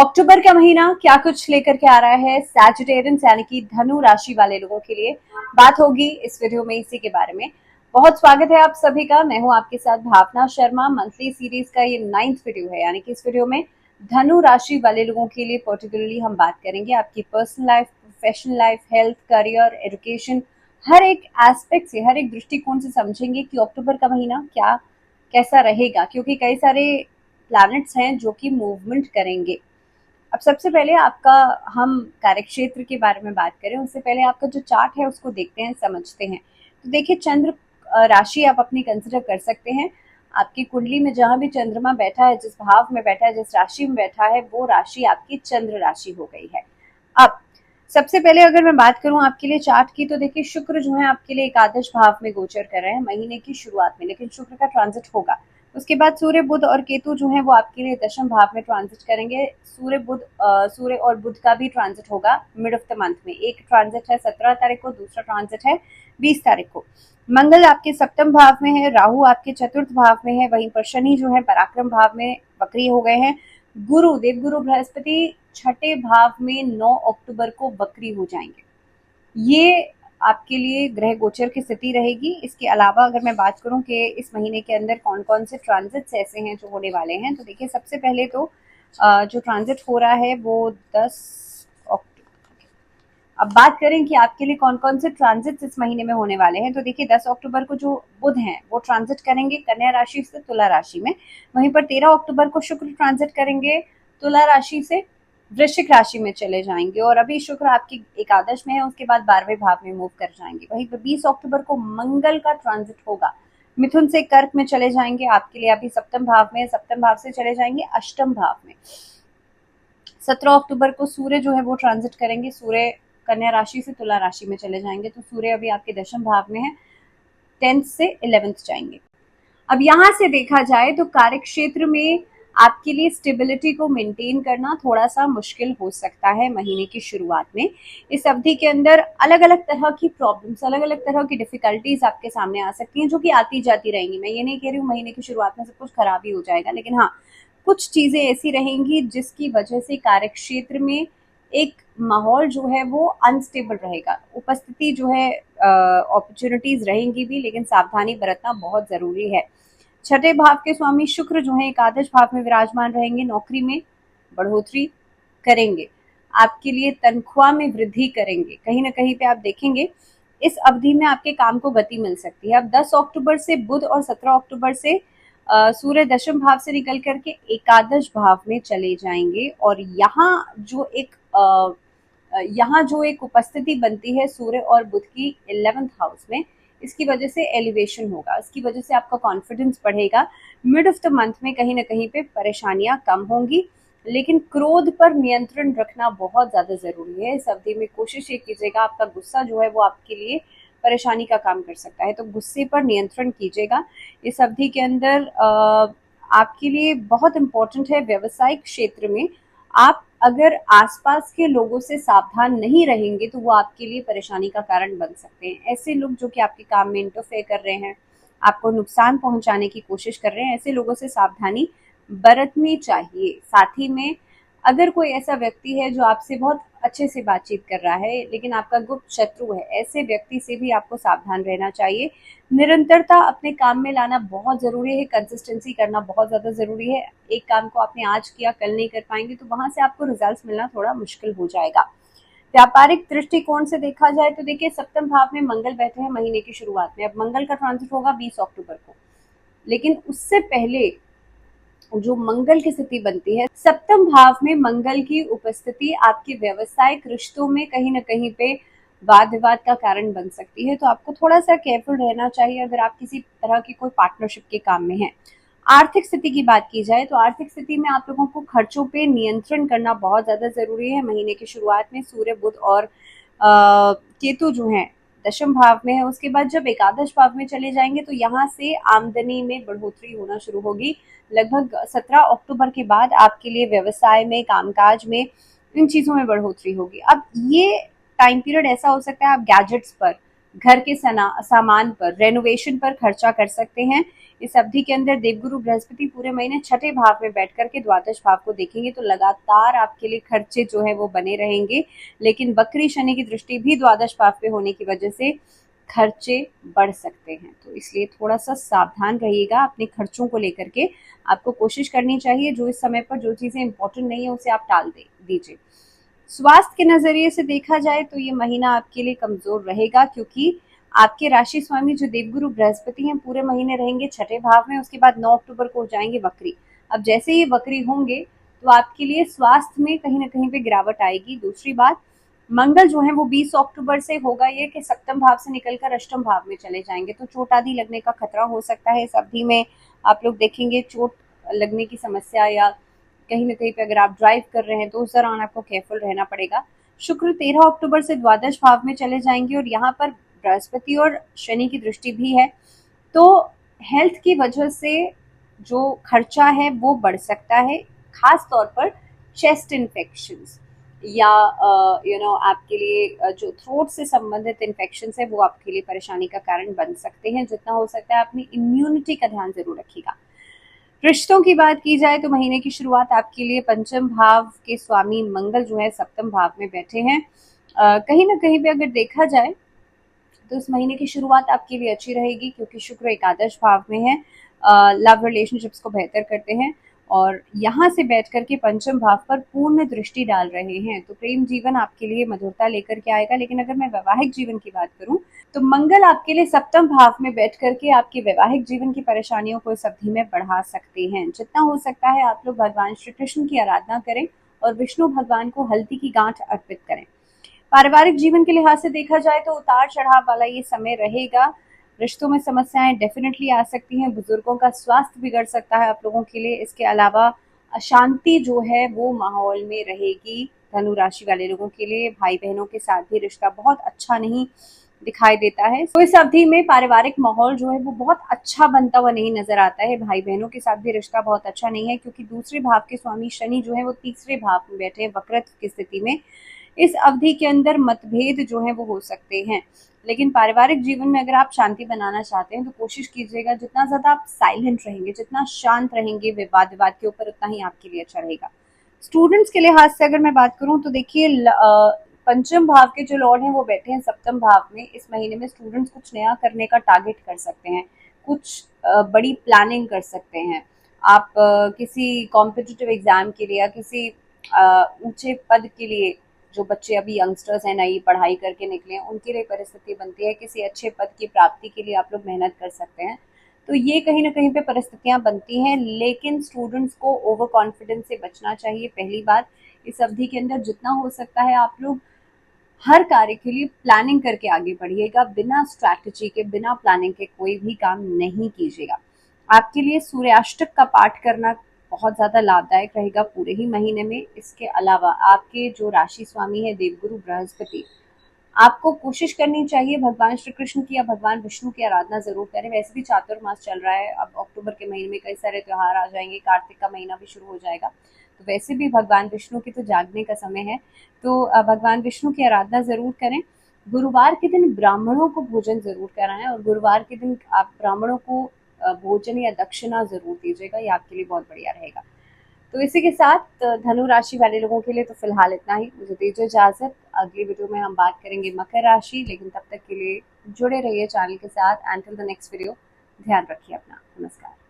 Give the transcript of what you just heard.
अक्टूबर का महीना क्या कुछ लेकर के आ रहा है सैजिटेरियंस यानी कि धनु राशि वाले लोगों के लिए, बात होगी इस वीडियो में इसी के बारे में। बहुत स्वागत है आप सभी का। मैं हूं आपके साथ भावना शर्मा। मंथली सीरीज का ये 9th वीडियो है, यानी कि इस वीडियो में धनु राशि वाले लोगों के लिए पर्टिकुलरली हम बात करेंगे आपकी personal life, professional life, health, career, education, हर एक एस्पेक्ट से, हर एक दृष्टिकोण से समझेंगे कि अक्टूबर का महीना क्या कैसा रहेगा, क्योंकि कई सारे प्लैनेट्स हैं जो कि मूवमेंट करेंगे। अब सबसे पहले आपका, हम कार्यक्षेत्र के बारे में बात करें उससे पहले आपका जो चार्ट है उसको देखते हैं, समझते हैं। तो देखिए, चंद्र राशि आप अपनी कंसिडर कर सकते हैं। आपकी कुंडली में जहां भी चंद्रमा बैठा है, जिस भाव में बैठा है, जिस राशि में बैठा है, वो राशि आपकी चंद्र राशि हो गई है। अब सबसे पहले अगर मैं बात करूं आपके लिए चार्ट की, तो देखिए शुक्र जो है आपके लिए एकादश भाव में गोचर कर रहे हैं महीने की शुरुआत में, लेकिन शुक्र का ट्रांजिट होगा। उसके बाद सूर्य, बुध और केतु जो है वो आपके लिए दशम भाव में ट्रांजिट करेंगे। सूर्य और बुध का भी ट्रांजिट होगा मिड ऑफ द मंथ में। एक ट्रांजिट है 17 तारीख को, दूसरा ट्रांजिट है 20 तारीख को। मंगल आपके सप्तम भाव में है, राहु आपके चतुर्थ भाव में है, वहीं पर शनि जो है पराक्रम भाव में वक्री हो गए हैं। गुरु, देवगुरु बृहस्पति छठे भाव में 9 अक्टूबर को वक्री हो जाएंगे। ये आपके लिए ग्रह गोचर की स्थिति रहेगी। इसके अलावा अगर मैं बात करूं कि इस महीने के अंदर कौन कौन से ट्रांजिट्स ऐसे हैं जो होने वाले हैं, तो देखिए सबसे पहले तो जो ट्रांजिट हो रहा है वो 10 अक्टूबर। अब बात करें कि आपके लिए कौन कौन से ट्रांजिट्स इस महीने में होने वाले हैं, तो देखिए 10 अक्टूबर को जो बुध हैं वो ट्रांजिट करेंगे कन्या राशि से तुला राशि में। वहीं पर 13 अक्टूबर को शुक्र ट्रांजिट करेंगे तुला राशि से वृश्चिक राशि में चले जाएंगे, और अभी शुक्र आपकी एकादश में है, उसके बाद 12वें भाव में मूव कर जाएंगे। वहीं पर 20 अक्टूबर को मंगल का ट्रांजिट होगा, मिथुन से कर्क में चले जाएंगे। आपके लिए अभी सप्तम भाव में, सप्तम भाव से चले जाएंगे अष्टम भाव में। 17 अक्टूबर को सूर्य जो है वो ट्रांजिट करेंगे, सूर्य कन्या राशि से तुला राशि में चले जाएंगे, तो सूर्य अभी आपके दशम भाव में है, 10th से 11th जाएंगे। अब यहाँ से देखा जाए तो कार्यक्षेत्र में आपके लिए स्टेबिलिटी को मेंटेन करना थोड़ा सा मुश्किल हो सकता है महीने की शुरुआत में। इस अवधि के अंदर अलग अलग तरह की प्रॉब्लम्स, अलग अलग तरह की डिफिकल्टीज आपके सामने आ सकती हैं, जो कि आती जाती रहेंगी। मैं ये नहीं कह रही हूँ महीने की शुरुआत में सब कुछ खराब ही हो जाएगा, लेकिन हाँ, कुछ चीजें ऐसी रहेंगी जिसकी वजह से कार्यक्षेत्र में एक माहौल जो है वो अनस्टेबल रहेगा। उपस्थिति जो है, अपॉर्चुनिटीज रहेंगी भी, लेकिन सावधानी बरतना बहुत जरूरी है। छठे भाव के स्वामी शुक्र जो है एकादश भाव में विराजमान रहेंगे, नौकरी में बढ़ोतरी करेंगे, आपके लिए तनख्वाह में वृद्धि करेंगे। कहीं ना कहीं पे आप देखेंगे इस अवधि में आपके काम को गति मिल सकती है। अब 10 अक्टूबर से बुध और 17 अक्टूबर से सूर्य दशम भाव से निकल करके एकादश भाव में चले जाएंगे, और यहाँ जो एक उपस्थिति बनती है सूर्य और बुध की 11th हाउस में, इसकी वजह से एलिवेशन होगा, इसकी वजह से आपका कॉन्फिडेंस बढ़ेगा। मिड ऑफ द मंथ में कहीं ना कहीं पे परेशानियां कम होंगी, लेकिन क्रोध पर नियंत्रण रखना बहुत ज्यादा जरूरी है। इस अवधि में कोशिश ये कीजिएगा, आपका गुस्सा जो है वो आपके लिए परेशानी का काम कर सकता है, तो गुस्से पर नियंत्रण कीजिएगा। इस अवधि के अंदर आपके लिए बहुत इंपॉर्टेंट है व्यवसायिक क्षेत्र में, आप अगर आसपास के लोगों से सावधान नहीं रहेंगे तो वो आपके लिए परेशानी का कारण बन सकते हैं। ऐसे लोग जो कि आपके काम में इंटरफेयर कर रहे हैं, आपको नुकसान पहुंचाने की कोशिश कर रहे हैं, ऐसे लोगों से सावधानी बरतनी चाहिए। साथ ही में अगर कोई ऐसा व्यक्ति है जो आपसे बहुत अच्छे से बातचीत कर रहा है लेकिन आपका गुप्त शत्रु है, ऐसे व्यक्ति से भी आपको सावधान रहना चाहिए। निरंतरता अपने काम में लाना बहुत जरूरी है, कंसिस्टेंसी करना बहुत ज्यादा जरूरी है। एक काम को आपने आज किया, कल नहीं कर पाएंगे तो वहां से आपको रिजल्ट्स मिलना थोड़ा मुश्किल हो जाएगा। व्यापारिक दृष्टिकोण से देखा जाए तो देखिए सप्तम भाव में मंगल बैठे हैं महीने की शुरुआत में। अब मंगल का ट्रांजिट होगा 20 अक्टूबर को, लेकिन उससे पहले जो मंगल की स्थिति बनती है, सप्तम भाव में मंगल की उपस्थिति आपके व्यवसायिक रिश्तों में कहीं ना कहीं पे वाद विवाद का कारण बन सकती है, तो आपको थोड़ा सा केयरफुल रहना चाहिए अगर आप किसी तरह की कोई पार्टनरशिप के काम में हैं। आर्थिक स्थिति की बात की जाए तो आर्थिक स्थिति में आप लोगों को खर्चों पे नियंत्रण करना बहुत ज्यादा जरूरी है। महीने की शुरुआत में सूर्य, बुध और केतु जो है दशम भाव में है, उसके बाद जब एकादश भाव में चले जाएंगे तो यहाँ से आमदनी में बढ़ोतरी होना शुरू होगी। लगभग 17 अक्टूबर के बाद आपके लिए व्यवसाय में, कामकाज में, इन चीजों में बढ़ोतरी होगी। अब ये टाइम पीरियड ऐसा हो सकता है आप गैजेट्स पर, घर के सामान पर, रेनोवेशन पर खर्चा कर सकते हैं। इस अवधि के अंदर देवगुरु बृहस्पति पूरे महीने छठे भाव में बैठ करके द्वादश भाव को देखेंगे, तो लगातार आपके लिए खर्चे जो है वो बने रहेंगे। लेकिन वक्री शनि की दृष्टि भी द्वादश भाव पे होने की वजह से खर्चे बढ़ सकते हैं, तो इसलिए थोड़ा सा सावधान रहिएगा अपने खर्चों को लेकर के। आपको कोशिश करनी चाहिए जो इस समय पर जो चीजें इंपॉर्टेंट नहीं है उसे आप टाल दीजिए। स्वास्थ्य के नजरिए से देखा जाए तो ये महीना आपके लिए कमजोर रहेगा, क्योंकि आपके राशि स्वामी जो देवगुरु बृहस्पति हैं पूरे महीने रहेंगे छठे भाव में, उसके बाद 9 अक्टूबर को हो जाएंगे वक्री। अब जैसे ये वक्री होंगे तो आपके लिए स्वास्थ्य में कहीं ना कहीं पे गिरावट आएगी। दूसरी बात, मंगल जो है वो 20 अक्टूबर से होगा ये कि सप्तम भाव से निकलकर अष्टम भाव में चले जाएंगे, तो चोट आदि लगने का खतरा हो सकता है। इस अवधि में आप लोग देखेंगे चोट लगने की समस्या, या कहीं ना कहीं पे अगर आप ड्राइव कर रहे हैं तो उस दौरान आपको केयरफुल रहना पड़ेगा। शुक्र 13 अक्टूबर से द्वादश भाव में चले जाएंगे और यहाँ पर बृहस्पति और शनि की दृष्टि भी है, तो हेल्थ की वजह से जो खर्चा है वो बढ़ सकता है। खास तौर पर चेस्ट इन्फेक्शंस या आपके लिए जो थ्रोट से संबंधित इन्फेक्शंस है वो आपके लिए परेशानी का कारण बन सकते हैं। जितना हो सकता है अपनी इम्यूनिटी का ध्यान जरूर रखिएगा। रिश्तों की बात की जाए तो महीने की शुरुआत आपके लिए पंचम भाव के स्वामी मंगल जो है सप्तम भाव में बैठे हैं। कहीं ना कहीं पे अगर देखा जाए तो इस महीने की शुरुआत आपके लिए अच्छी रहेगी, क्योंकि शुक्र एकादश भाव में है। लव रिलेशनशिप्स को बेहतर करते हैं और यहाँ से बैठ करके पंचम भाव पर पूर्ण दृष्टि डाल रहे हैं, तो प्रेम जीवन आपके लिए मधुरता लेकर के आएगा। लेकिन अगर मैं वैवाहिक जीवन की बात करूं तो मंगल आपके लिए सप्तम भाव में बैठ करके आपके वैवाहिक जीवन की परेशानियों को इस अवधि में बढ़ा सकते हैं। जितना हो सकता है आप लोग भगवान श्री कृष्ण की आराधना करें और विष्णु भगवान को हल्दी की गांठ अर्पित करें। पारिवारिक जीवन के लिहाज से देखा जाए तो उतार चढ़ाव वाला ये समय रहेगा। रिश्तों में समस्याएं डेफिनेटली आ सकती हैं, बुजुर्गों का स्वास्थ्य बिगड़ सकता है आप लोगों के लिए। इसके अलावा अशांति जो है वो माहौल में रहेगी धनु राशि वाले लोगों के लिए। भाई बहनों के साथ भी रिश्ता बहुत अच्छा नहीं दिखाई देता है, तो इस अवधि में पारिवारिक माहौल जो है वो बहुत अच्छा बनता हुआ नहीं नजर आता है। भाई बहनों के साथ भी रिश्ता बहुत अच्छा नहीं है, क्योंकि दूसरे भाव के स्वामी शनि जो है वो तीसरे भाव में बैठे हैं वक्रत्व की स्थिति में। इस अवधि के अंदर मतभेद जो है वो हो सकते हैं। लेकिन पारिवारिक जीवन में अगर आप शांति बनाना चाहते हैं तो कोशिश कीजिएगा जितना ज्यादा आप साइलेंट रहेंगे, जितना शांत रहेंगे विवाद विवाद के ऊपर, उतना ही आपके लिए अच्छा रहेगा। स्टूडेंट्स के लिहाज से अगर मैं बात करूं तो देखिए पंचम भाव के जो लॉर्ड हैं वो बैठे हैं सप्तम भाव में। इस महीने में स्टूडेंट्स कुछ नया करने का टारगेट कर सकते हैं, कुछ बड़ी प्लानिंग कर सकते हैं। आप किसी कॉम्पिटिटिव एग्जाम के लिए या किसी ऊंचे पद के लिए, जो बच्चे अभी यंगस्टर्स हैं नई पढ़ाई करके निकले हैं उनके लिए परिस्थिति बनती है, किसी अच्छे पद की प्राप्ति के लिए आप लोग मेहनत कर सकते हैं। तो ये कहीं ना कहीं पे परिस्थितियां बनती हैं, लेकिन स्टूडेंट्स को ओवर कॉन्फिडेंस से बचना चाहिए। पहली बात, इस अवधि के अंदर जितना हो सकता है आप लोग हर कार्य के लिए प्लानिंग करके आगे बढ़िएगा। बिना स्ट्रैटेजी के, बिना प्लानिंग के कोई भी काम नहीं कीजिएगा। आपके लिए सूर्याष्टक का पाठ करना बहुत ज्यादा लाभदायक रहेगा पूरे ही महीने में। इसके अलावा आपके जो राशि स्वामी है देवगुरु बृहस्पति, आपको कोशिश करनी चाहिए भगवान श्री कृष्ण की या भगवान विष्णु की आराधना जरूर करें। वैसे भी चातुर्मास चल रहा है, अब अक्टूबर के महीने में कई सारे त्योहार आ जाएंगे, कार्तिक का महीना भी शुरू हो जाएगा, तो वैसे भी भगवान विष्णु की तो जागने का समय है, तो भगवान विष्णु की आराधना जरूर करें। गुरुवार के दिन ब्राह्मणों को भोजन जरूर कराएं और गुरुवार के दिन आप ब्राह्मणों को भोजन या दक्षिणा जरूर दीजिएगा, ये आपके लिए बहुत बढ़िया रहेगा। तो इसी के साथ धनु राशि वाले लोगों के लिए तो फिलहाल इतना ही। मुझे दीजिए इजाजत, अगली वीडियो में हम बात करेंगे मकर राशि। लेकिन तब तक के लिए जुड़े रहिए चैनल के साथ। एंटिल द नेक्स्ट वीडियो, ध्यान रखिए अपना। नमस्कार।